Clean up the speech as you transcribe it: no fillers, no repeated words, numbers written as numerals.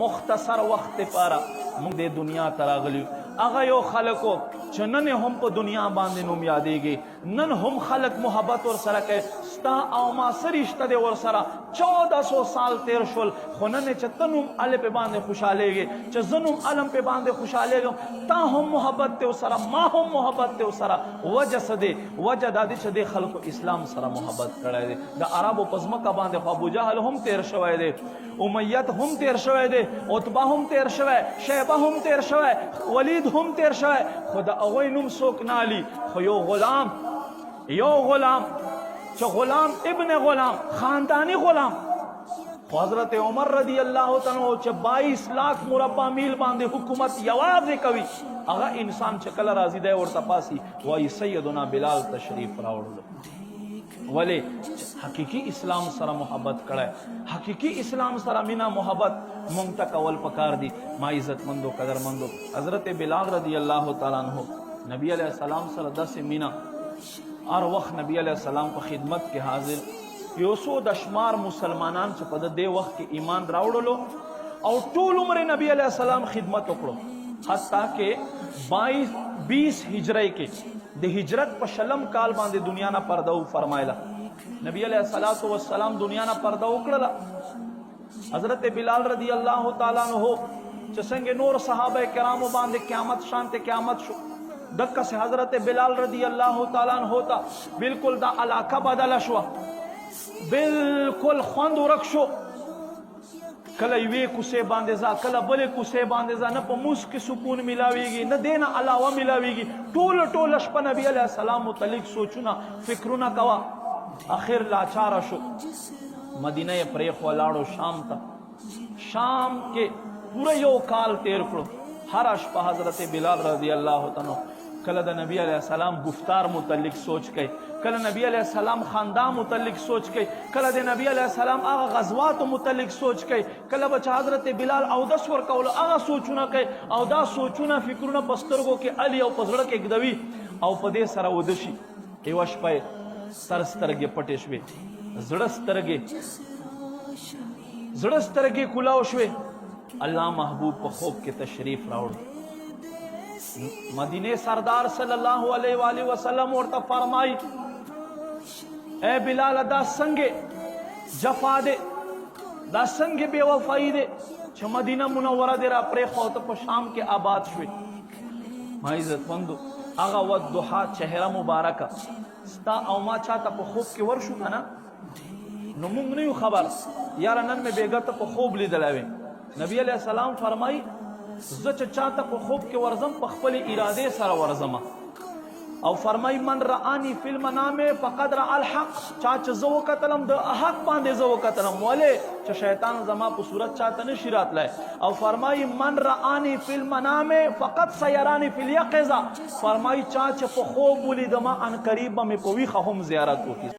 مختصر وخت پاره موږ د دنیا ته راغلیو. هغه یو خلکو چې نن هم په دنیا باندې نوم یادېږي، نن هم خلک محبت ورسره کوي. ستا او ما څه رشته دی ورسره؟ 1400 سال تیر شول، خو نن چې ته نوم هلې پې باندې خوشحالېږې، چې زه نوم هلم پې باندې خوشحالېږم. تا هم محبت دی ورسره، ما هم محبت دی ورسره. وجه څه دی؟ وجه دا دی چې دې خلکو اسلام سره محبت کړی دی. د عربو په ځمکه باندې خو ابوجهل هم تیر شوی دی، امیت هم تیر شوی دی، عتبه هم تیر شوی، شیبه هم تیر شوی، ولید هم تیر شوی، خو د هغوی نوم څوک نه علي. خو یو غلام چې غلام ابن غلام، خاندانی غلام، خو حضرت عمر رضی اللہ تعالی عنہ چې 22 لاکھ مربع میل باندې حکومت یوازې کوي، هغه انسان چې کله راځي دی ورته پاسي وایي سیدنا بلال تشریف راوړلو. ولی حقیقی اسلام سره محبت کړه، حقیقی اسلام سره مینا محبت مونږ ته کول پکار دي. ما عزت مندو قدر مندو حضرت بلال رضی اللہ تعالی عنہ نبی علیہ السلام سره داسې مینا، هر وخت نبی علیہ السلام په خدمت کې حاضر. یو څو د شمار مسلمانان چې په دې وخت کې ایمان راوړلو او ټول عمر نبی علیہ السلام خدمت وکړو، حتی کې 20 هجری کې د هجرت په شلم کال باندې دنیا نه پرده فرمایله. نبی علیہ الصلوۃ والسلام دنیا نه پرده وکړه. حضرت بلال رضی اللہ تعالی عنہ چې څنګه نور صحابه کرامو باندې قیامت شانته قیامت شو، دکه سے حضرت بلال رضی اللہ تعالی عنہ تا بالکل دا علاقه بدل شو، بالکل خوند ورک شو. کله یوې کوڅې باندې ځه، کله بلې کوڅې باندې ځه، نه په موس کې سکون ملاویږي، نه دې نه علاوه ملاویږي. ټوله شپه نبی علیہ السلام متعلق سوچونه فکرونه کوه. آخر لاچاره شو، مدینه یې پرېښوه، لاړو شام ته. شام کې پوره یو کال تیر کړو. هر شپه حضرت بلال رضی اللہ عنہ کله د نبی علیہ السلام گفتار متعلق سوچ کوي، کله نبی علیہ السلام خاندان متعلق سوچ کوي، کله د نبی علیہ السلام هغه غزوات متعلق سوچ کوي، کله بچ حضرت بلال اودس ورکول هغه سوچونه کوي، او دا سوچونه فکرونه په سترګو کې علي او په زړه کې ږدوي، او په دې سره وده شي. یوه شپه سر سترګې پټې شوې، زړه سترګې کولاو شوې. الله محبوب په خوب کې تشریف راوړ. مدینه سردار صلی اللہ علیہ وآلہ وسلم ورته فرمائی اے بلال دا څنګه جفا دے، دا څنګه بے وفائی دے چې مدینه منوره دې را پرېښوه، ته په شام کې آباد شوې. ما عزت مندو هغه والضحا چهره مبارکه ستا او ما چاته په خوب کې ورشو که نه، نو موږ نه یو خبر یاره نن مې بیګته په خوب لیدلی وې. نبی علیہ السلام فرمائی زه چې چاته په خوب کې ورځم په خپلې ارادې سره ورځم. او فرمائی من رآنی فی المنام فقد رأى الحق، چا چې زه وکتلم د حق باندې زه وکتلم، ولې چې شیطان زما په صورت چاته نشي راتلی. او فرمائی من رآنی فی المنام فقد سیرانی فی الیقظة، فرمائی چا چې په خوب ولیدمه ان قریب به مې په ویښه هم زیارت وکړي.